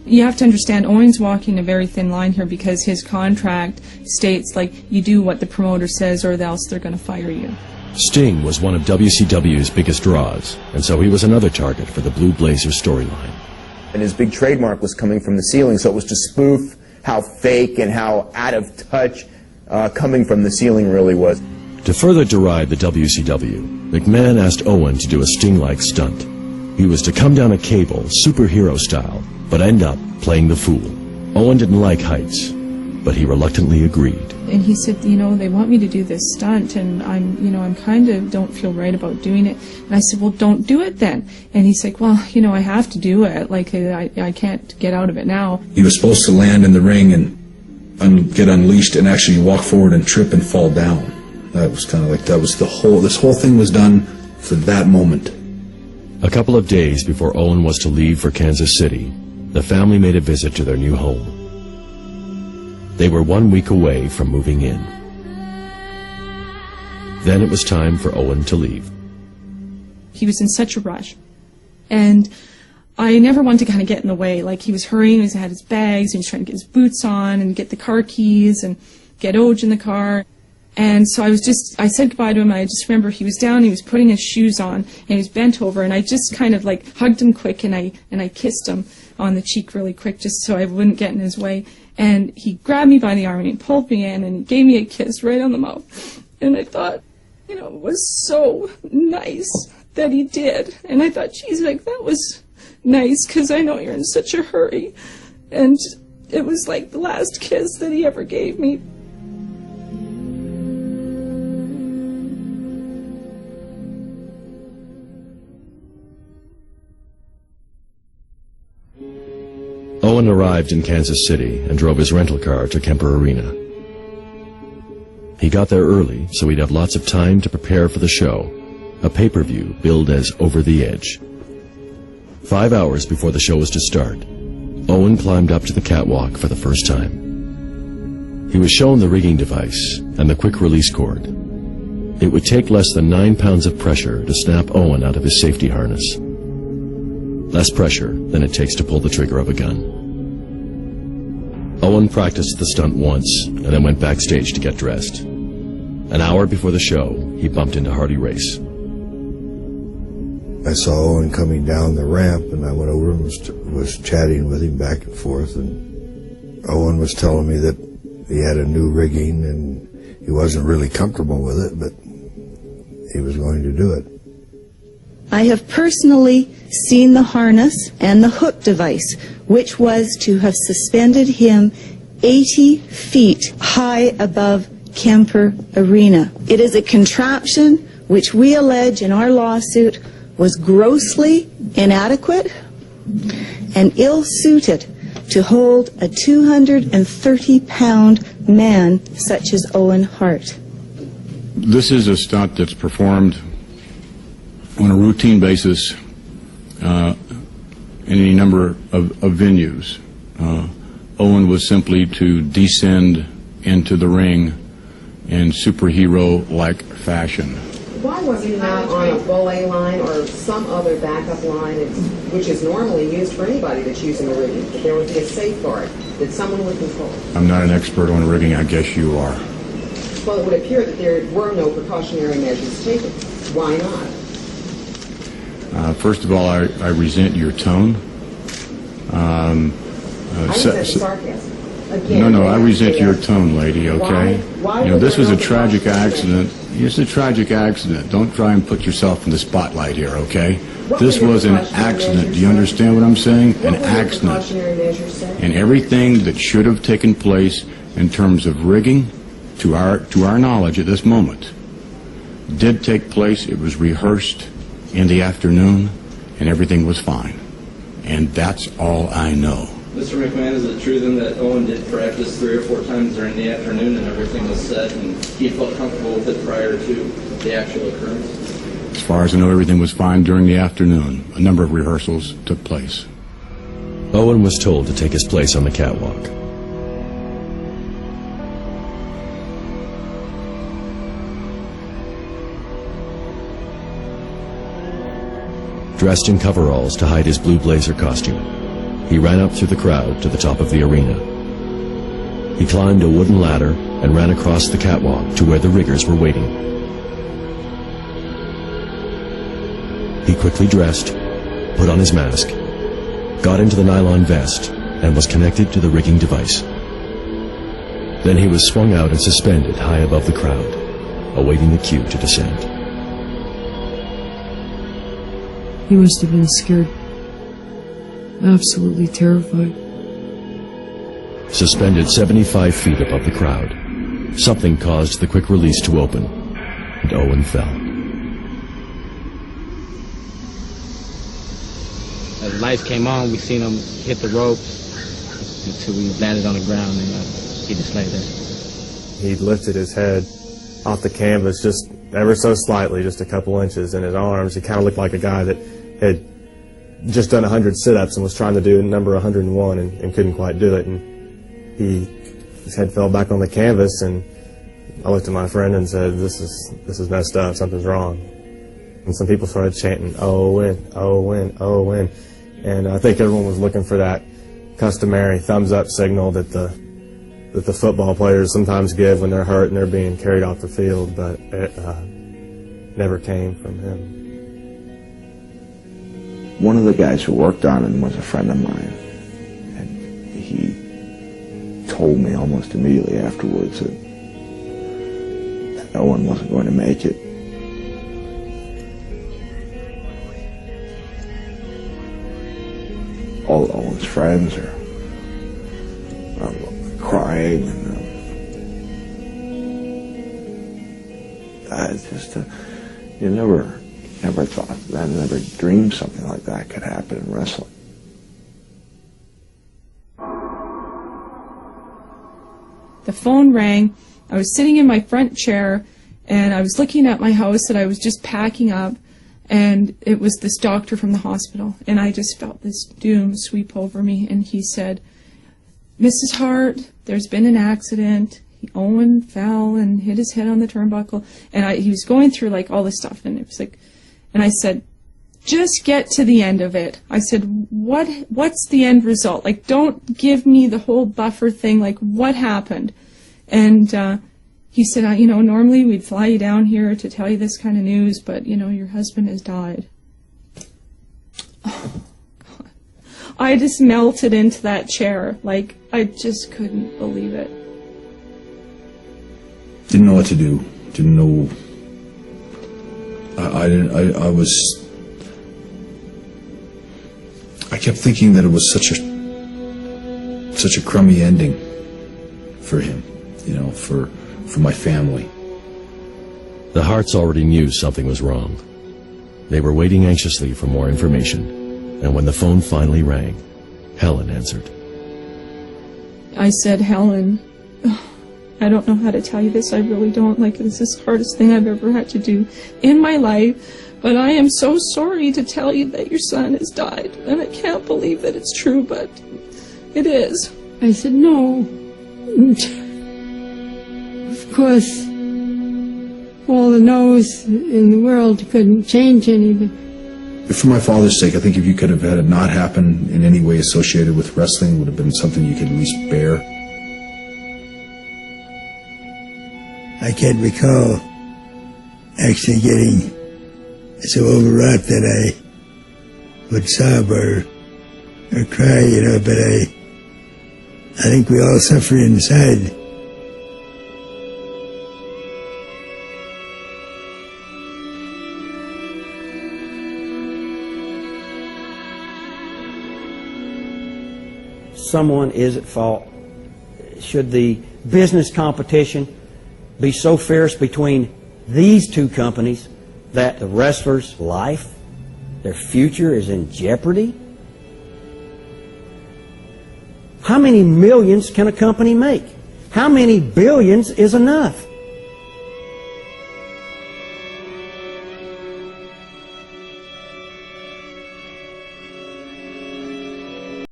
You have to understand, Owen's walking a very thin line here because his contract states, like, you do what the promoter says or else they're going to fire you. Sting was one of WCW's biggest draws, and so he was another target for the Blue Blazer storyline. And his big trademark was coming from the ceiling, so it was to spoof how fake and how out of touch coming from the ceiling really was. To further deride the WCW, McMahon asked Owen to do a Sting-like stunt. He was to come down a cable, superhero style, but end up playing the fool. Owen didn't like heights, but he reluctantly agreed. And he said, you know, they want me to do this stunt, and I'm kind of don't feel right about doing it. And I said, well, don't do it then. And he's like, well, you know, I have to do it. Like, I can't get out of it now. He was supposed to land in the ring and get unleashed and actually walk forward and trip and fall down. That was kind of like, this whole thing was done for that moment. A couple of days before Owen was to leave for Kansas City, the family made a visit to their new home. They were 1 week away from moving in. Then it was time for Owen to leave. He was in such a rush. And I never wanted to kind of get in the way. Like, he was hurrying, he had his bags, he was trying to get his boots on and get the car keys and get Oj in the car. And so I said goodbye to him. I just remember he was down, he was putting his shoes on, and he was bent over, and I just kind of like hugged him quick, and I kissed him on the cheek really quick just so I wouldn't get in his way. And he grabbed me by the arm and he pulled me in and he gave me a kiss right on the mouth. And I thought, you know, it was so nice that he did. And I thought, geez, like, that was nice because I know you're in such a hurry. And it was like the last kiss that he ever gave me. Owen arrived in Kansas City and drove his rental car to Kemper Arena. He got there early so he'd have lots of time to prepare for the show, a pay-per-view billed as Over the Edge. 5 hours before the show was to start, Owen climbed up to the catwalk for the first time. He was shown the rigging device and the quick-release cord. It would take less than 9 pounds of pressure to snap Owen out of his safety harness. Less pressure than it takes to pull the trigger of a gun. Owen practiced the stunt once and then went backstage to get dressed. An hour before the show, he bumped into Hardy Race. I saw Owen coming down the ramp, and I went over and was chatting with him back and forth, and Owen was telling me that he had a new rigging and he wasn't really comfortable with it, but he was going to do it. I have personally seen the harness and the hook device, which was to have suspended him 80 feet high above Kemper Arena. It is a contraption which we allege in our lawsuit was grossly inadequate and ill-suited to hold a 230-pound man such as Owen Hart. This is a stunt that's performed on a routine basis in any number of venues. Owen was simply to descend into the ring in superhero-like fashion. Why was he not on a belay line or some other backup line, which is normally used for anybody that's using the rigging? That there would be a safeguard that someone would control. I'm not an expert on rigging. I guess you are. Well, it would appear that there were no precautionary measures taken. Why not? First of all, I resent your tone. I resent sarcasm. Again, no, I resent your tone, lady, okay? Why you know, this was a tragic accident. It's a tragic accident. Don't try and put yourself in the spotlight here, okay? This was an accident. Do you understand what I'm saying? An accident. And everything that should have taken place in terms of rigging, to our knowledge at this moment, did take place. It was rehearsed in the afternoon, and everything was fine. And that's all I know. Mr. McMahon, is it true then that Owen did practice 3 or 4 times during the afternoon and everything was set and he felt comfortable with it prior to the actual occurrence? As far as I know, everything was fine during the afternoon. A number of rehearsals took place. Owen was told to take his place on the catwalk. Dressed in coveralls to hide his blue blazer costume, He ran up through the crowd to the top of the arena. He climbed a wooden ladder and ran across the catwalk to where the riggers were waiting. He quickly dressed, put on his mask, got into the nylon vest, and was connected to the rigging device. Then he was swung out and suspended high above the crowd, awaiting the cue to descend. He must have been scared. Absolutely terrified. Suspended 75 feet above the crowd, something caused the quick release to open, and Owen fell. As the lights came on, we seen him hit the ropes until we landed on the ground, and he just lay there. He lifted his head off the canvas just ever so slightly, just a couple inches, in his arms. He kind of looked like a guy that had just done 100 sit-ups and was trying to do number 101 and couldn't quite do it. And his head fell back on the canvas, and I looked at my friend and said, this is messed up, something's wrong. And some people started chanting, Owen, Owen, Owen. And I think everyone was looking for that customary thumbs-up signal that the football players sometimes give when they're hurt and they're being carried off the field, but it never came from him. One of the guys who worked on him was a friend of mine, and he told me almost immediately afterwards that Owen wasn't going to make it. All Owen's friends are crying, and it's just you never thought, I never dreamed something like that could happen in wrestling. The phone rang. I was sitting in my front chair, and I was looking at my house that I was just packing up, and it was this doctor from the hospital, and I just felt this doom sweep over me, and he said, Mrs. Hart, there's been an accident. Owen fell and hit his head on the turnbuckle, and he was going through like all this stuff, and it was like, and I said, just get to the end of it. I said, what's the end result? Like, don't give me the whole buffer thing, like, what happened? And he said, normally we'd fly you down here to tell you this kind of news, but, your husband has died. Oh, God. I just melted into that chair. Like, I just couldn't believe it. Didn't know what to do. Didn't know. I kept thinking that it was such a crummy ending for him, for my family. The Harts already knew something was wrong. They were waiting anxiously for more information, and when the phone finally rang, Helen answered. I said, Helen, I don't know how to tell you this. I really don't. Like, this is the hardest thing I've ever had to do in my life. But I am so sorry to tell you that your son has died. And I can't believe that it's true, but it is. I said, no. Of course, all the no's in the world couldn't change anything. For my father's sake, I think if you could have had it not happen in any way associated with wrestling, it would have been something you could at least bear. I can't recall actually getting so overwrought that I would sob or cry, but I think we all suffer inside. Someone is at fault. Should the business competition be so fierce between these two companies that the wrestler's life, their future, is in jeopardy? How many millions can a company make? How many billions is enough?